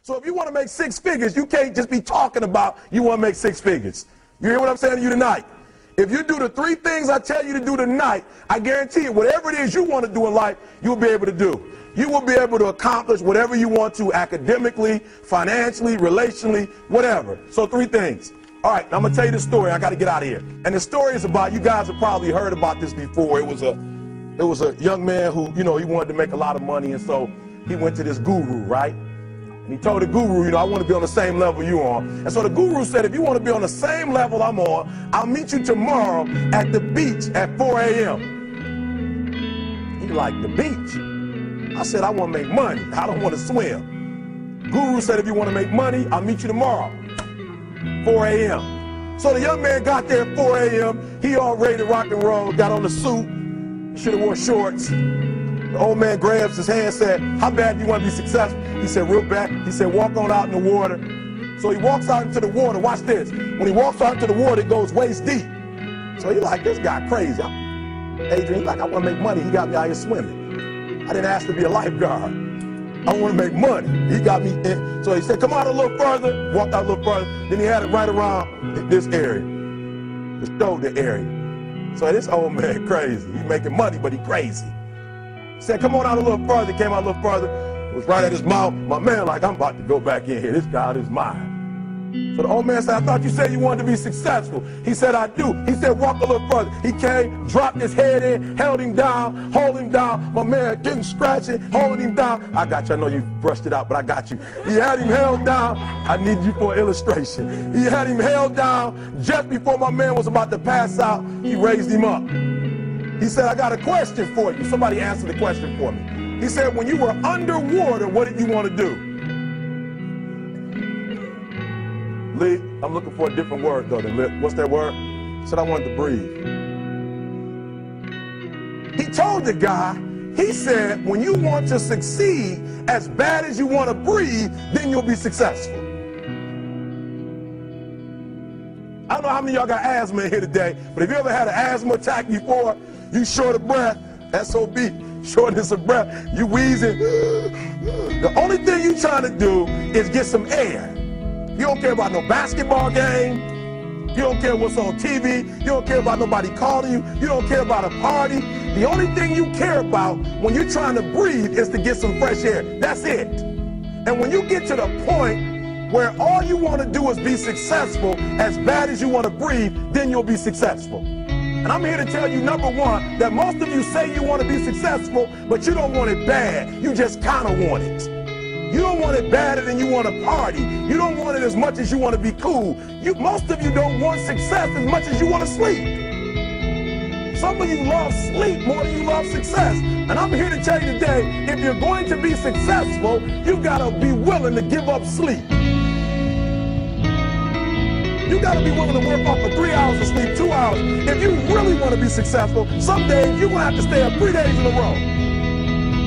So if you want to make six figures, you can't just be talking about you want to make six figures. You hear what I'm saying to you tonight? If you do the three things I tell you to do tonight, I guarantee you, whatever it is you want to do in life, you'll be able to do. You will be able to accomplish whatever you want to academically, financially, relationally, whatever. So three things. All right, I'm going to tell you the story. I got to get out of here. And the story is about, you guys have probably heard about this before. It was a young man who, he wanted to make a lot of money, and so he went to this guru, right? And he told the guru, I want to be on the same level you're on. And so the guru said, if you want to be on the same level I'm on, I'll meet you tomorrow at the beach at 4 a.m. He like, the beach? I said, I want to make money. I don't want to swim. Guru said, if you want to make money, I'll meet you tomorrow, 4 a.m. So the young man got there at 4 a.m. He all ready to rock and roll, got on the suit. He should have wore shorts. The old man grabs his hand and said, how bad do you want to be successful? He said, real bad. He said, walk on out in the water. So he walks out into the water. Watch this. When he walks out into the water, it goes waist deep. So he's like, this guy crazy. Adrian, he's like, I want to make money. He got me out here swimming. I didn't ask to be a lifeguard. I want to make money. He got me in. So he said, come out a little further. Walked out a little further. Then he had it right around this area, the shoulder area. So this old man crazy. He's making money, but he crazy. He said, come on out a little further. Came out a little further. It was right at his mouth. My man like, I'm about to go back in here. This God is mine. So the old man said, I thought you said you wanted to be successful. He said, I do. He said, walk a little further. He came, dropped his head in, held him down, hold him down. My man getting scratching, holding him down. I got you. I know you brushed it out, but I got you. He had him held down. I need you for an illustration. He had him held down. Just before my man was about to pass out, he raised him up. He said, I got a question for you. Somebody answer the question for me. He said, when you were underwater, what did you want to do? Lee, I'm looking for a different word though than lip. What's that word? He said, I wanted to breathe. He told the guy, he said, when you want to succeed as bad as you want to breathe, then you'll be successful. I don't know how many of y'all got asthma in here today, but if you ever had an asthma attack before, you short of breath, SOB, shortness of breath, you wheezing. The only thing you trying to do is get some air. You don't care about no basketball game. You don't care what's on TV. You don't care about nobody calling you. You don't care about a party. The only thing you care about when you're trying to breathe is to get some fresh air. That's it. And when you get to the point where all you want to do is be successful as bad as you want to breathe, then you'll be successful. And I'm here to tell you, number one, that most of you say you want to be successful, but you don't want it bad. You just kind of want it. You don't want it badder than you want to party. You don't want it as much as you want to be cool. Most of you don't want success as much as you want to sleep. Some of you love sleep more than you love success. And I'm here to tell you today, if you're going to be successful, you've got to be willing to give up sleep. You got to be willing to work off for 3 hours of sleep, 2 hours. If you really want to be successful, some days you're going to have to stay up 3 days in a row.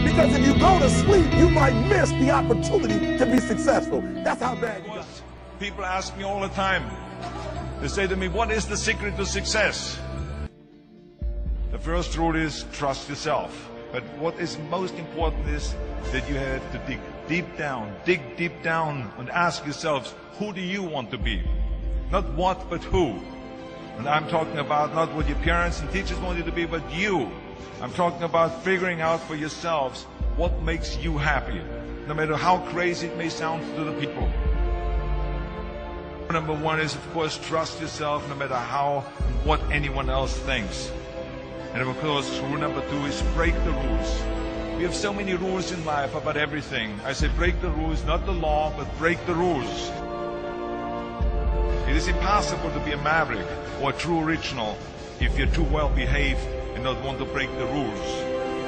Because if you go to sleep, you might miss the opportunity to be successful. That's how bad you got. People ask me all the time. They say to me, what is the secret to success? The first rule is trust yourself. But what is most important is that you have to dig deep down and ask yourselves, who do you want to be? Not what, but who. And I'm talking about not what your parents and teachers want you to be, but you. I'm talking about figuring out for yourselves what makes you happy, no matter how crazy it may sound to the people. Number one is, of course, trust yourself no matter how and what anyone else thinks. And of course, rule number two is break the rules. We have so many rules in life about everything. I say break the rules, not the law, but break the rules. It is impossible to be a maverick or a true original if you're too well behaved and not want to break the rules.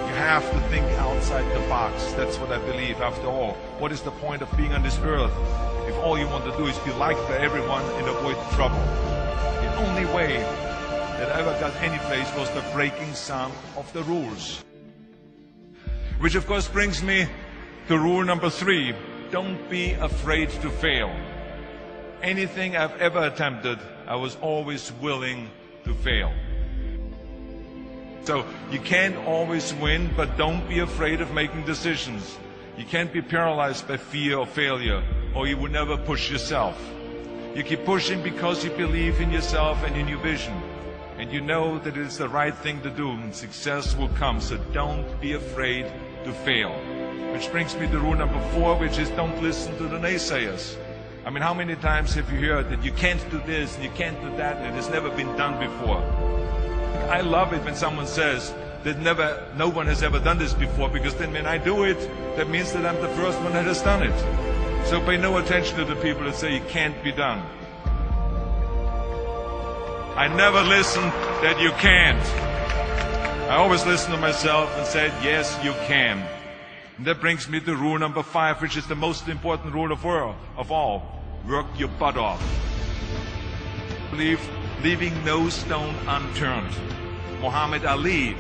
You have to think outside the box. That's what I believe. After all, what is the point of being on this earth if all you want to do is be liked by everyone and avoid trouble? The only way that I ever got any place was by breaking some of the rules. Which of course brings me to rule number three. Don't be afraid to fail. Anything I've ever attempted, I was always willing to fail. So you can't always win, but don't be afraid of making decisions. You can't be paralyzed by fear or failure, or you will never push yourself. You keep pushing because you believe in yourself and in your vision. And you know that it is the right thing to do, and success will come. So don't be afraid to fail. Which brings me to rule number 4, which is don't listen to the naysayers. I mean, how many times have you heard that you can't do this and you can't do that and it has never been done before? I love it when someone says that no one has ever done this before, because then when I do it, that means that I'm the first one that has done it. So pay no attention to the people that say it can't be done. I never listen that you can't. I always listen to myself and said, yes, you can. And that brings me to rule number 5, which is the most important rule of all. Work your butt off. Leaving no stone unturned. Muhammad Ali,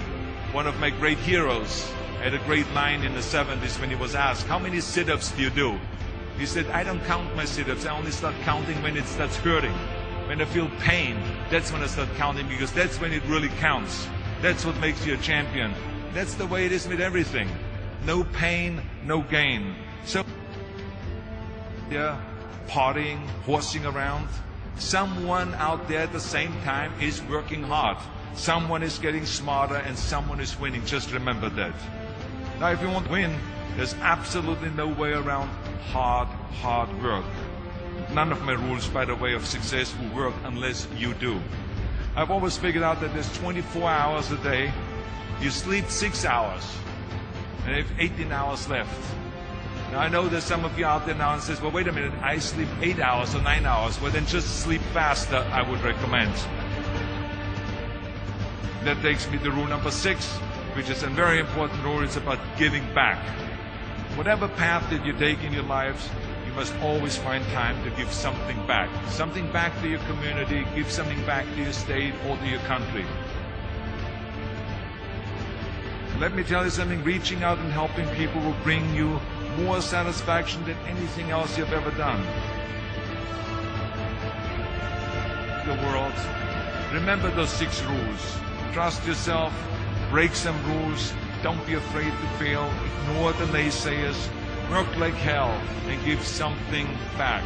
one of my great heroes, had a great line in the 70s when he was asked, how many sit-ups do you do? He said, I don't count my sit-ups. I only start counting when it starts hurting. When I feel pain, that's when I start counting, because that's when it really counts. That's what makes you a champion. That's the way it is with everything. No pain, no gain. So, yeah, partying, horsing around. Someone out there at the same time is working hard. Someone is getting smarter and someone is winning. Just remember that. Now, if you want to win, there's absolutely no way around hard work. None of my rules, by the way, of success will work unless you do. I've always figured out that there's 24 hours a day. You sleep 6 hours, and you have 18 hours left. Now, I know there's some of you out there now and says, well, wait a minute, I sleep 8 hours or 9 hours. Well, then just sleep faster, I would recommend. That takes me to rule number 6, which is a very important rule. It's about giving back. Whatever path that you take in your lives, you must always find time to give something back. Something back to your community, give something back to your state or to your country. Let me tell you something, reaching out and helping people will bring you more satisfaction than anything else you've ever done. The world. Remember those 6 rules. Trust yourself, break some rules, don't be afraid to fail, ignore the naysayers, work like hell, and give something back.